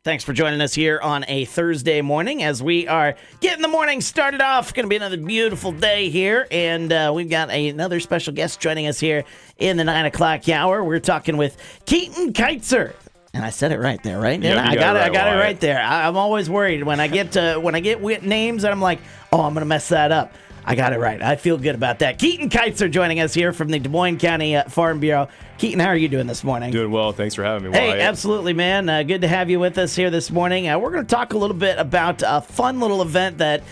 Thanks for joining us here on a Thursday morning as we are getting the morning started off. Going to be another beautiful day here, and we've got another special guest joining us here in the 9 o'clock hour. We're talking with Keaton Keitzer. And I said it right there, right? Yep, I got it right there. I'm always worried when I get names and I'm like, oh, I'm going to mess that up. I got it right. I feel good about that. Keaton Keitzer joining us here from the Des Moines County Farm Bureau. Keaton, how are you doing this morning? Doing well. Thanks for having me. Hey, absolutely, man. Good to have you with us here this morning. We're going to talk a little bit about a fun little event that,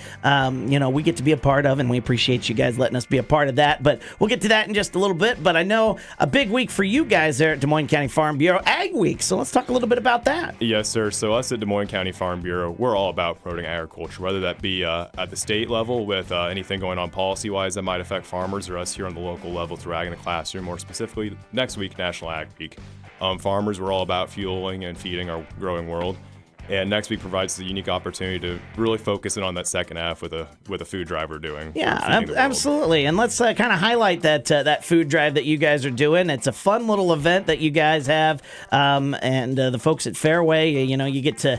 we get to be a part of, and we appreciate you guys letting us be a part of that. But we'll get to that in just a little bit. But I know a big week for you guys there at Des Moines County Farm Bureau, Ag Week. So let's talk a little bit about that. Yes, sir. So us at Des Moines County Farm Bureau, we're all about promoting agriculture, whether that be at the state level with anything going on policy-wise that might affect farmers, or us here on the local level through Ag in the Classroom, more specifically next week, National Ag Week. Farmers, we're all about fueling and feeding our growing world. And next week provides the unique opportunity to really focus in on that second half with a food drive we're doing. Yeah, absolutely. And let's kind of highlight that food drive that you guys are doing. It's a fun little event that you guys have, and the folks at Fairway, you get to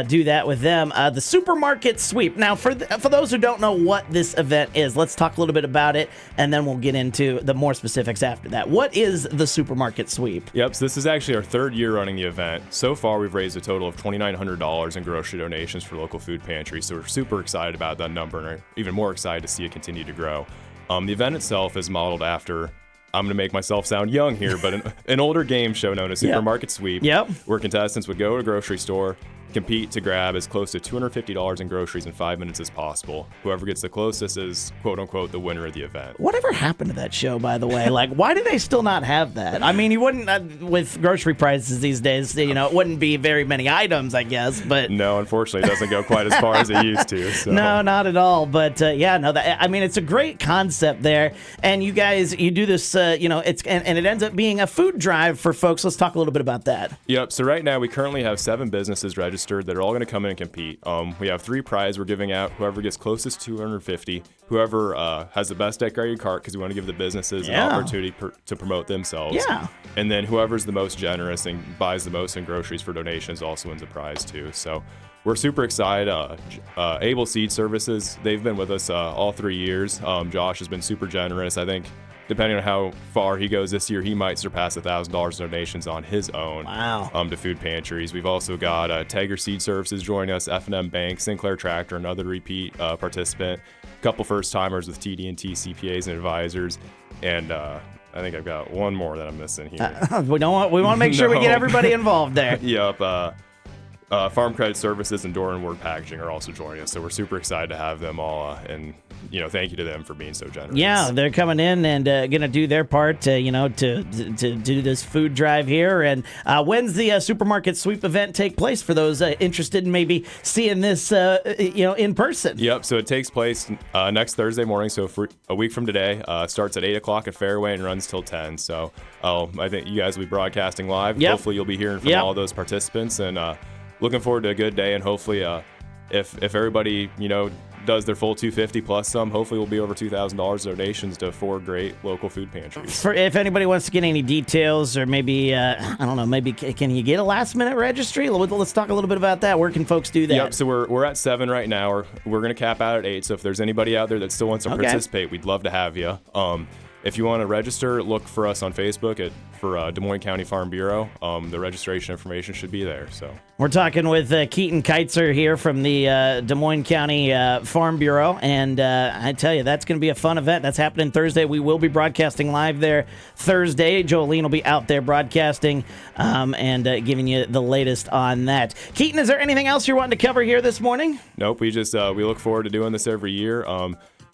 do that with them. The supermarket sweep. Now, for those who don't know what this event is, let's talk a little bit about it, and then we'll get into the more specifics after that. What is the supermarket sweep? Yep. So this is actually our third year running the event. So far, we've raised a total of $2,900 in grocery donations for local food pantries. So we're super excited about that number, and are even more excited to see it continue to grow. The event itself is modeled after, I'm going to make myself sound young here, but an older game show known as Supermarket Sweep, where contestants would go to a grocery store, compete to grab as close to $250 in groceries in 5 minutes as possible. Whoever gets the closest is, quote unquote, the winner of the event. Whatever happened to that show, by the way? Like, why do they still not have that? I mean, you wouldn't, with grocery prices these days, it wouldn't be very many items, I guess, but... No, unfortunately, it doesn't go quite as far as it used to. So. No, not at all. But, it's a great concept there. And you guys, you do this, it ends up being a food drive for folks. Let's talk a little bit about that. Yep. So right now, we currently have 7 businesses registered that are all going to come in and compete. We have 3 prizes we're giving out. Whoever gets closest to 250, whoever has the best decorated cart, because we want to give the businesses an opportunity to promote themselves. Yeah. And then whoever's the most generous and buys the most in groceries for donations also wins a prize too. So we're super excited. Able Seed Services, they've been with us all 3 years. Josh has been super generous. I think depending on how far he goes this year, he might surpass $1,000 donations on his own. Wow. To food pantries. We've also got Tiger Seed Services joining us, F&M Bank, Sinclair Tractor, another repeat participant, a couple first-timers with TD&T CPAs and advisors, and I think I've got one more that I'm missing here. We want to make sure we get everybody involved there. Yep. Farm Credit Services and Door and Word Packaging are also joining us, so we're super excited to have them all, and thank you to them for being so generous. Yeah, they're coming in and going to do their part, to do this food drive here. And when's the supermarket sweep event take place for those interested in maybe seeing this, in person? Yep. So it takes place next Thursday morning. So for a week from today, starts at 8 o'clock at Fairway and runs till 10. So I think you guys will be broadcasting live. Yep. Hopefully you'll be hearing from all those participants, and looking forward to a good day. And hopefully, if everybody does their full 250 plus some, hopefully we'll be over $2,000 donations to 4 great local food pantries. If anybody wants to get any details, or maybe maybe can you get a last minute registry? Let's talk a little bit about that. Where can folks do that? Yep. So we're at 7 right now. We're going to cap out at 8. So if there's anybody out there that still wants to participate, we'd love to have you. If you want to register, look for us on Facebook for Des Moines County Farm Bureau. The registration information should be there. So we're talking with Keaton Keitzer here from the Des Moines County Farm Bureau, and I tell you, that's going to be a fun event. That's happening Thursday. We will be broadcasting live there Thursday. Jolene will be out there broadcasting and giving you the latest on that. Keaton, is there anything else you're wanting to cover here this morning? Nope. We just we look forward to doing this every year.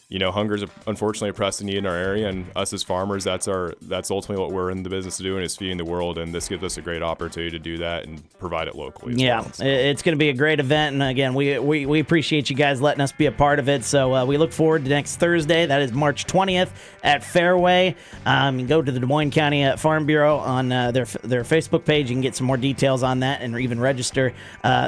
Hunger is unfortunately a pressing need in our area, and us as farmers, that's ultimately what we're in the business of doing, is feeding the world, and this gives us a great opportunity to do that and provide it locally as well. So. It's going to be a great event, and again, we appreciate you guys letting us be a part of it, so we look forward to next Thursday. That is March 20th at Fairway. You can go to the Des Moines County Farm Bureau on their Facebook page. You can get some more details on that, and even register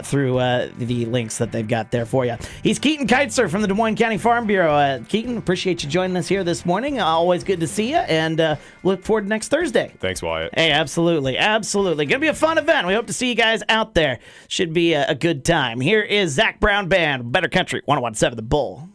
through the links that they've got there for you. He's Keaton Keitzer from the Des Moines County Farm Bureau. Keaton, appreciate you joining us here this morning. Always good to see you, and look forward to next Thursday. Thanks, Wyatt. Hey, absolutely. Going to be a fun event. We hope to see you guys out there. Should be a good time. Here is Zach Brown Band, Better Country, 101.7 The Bull.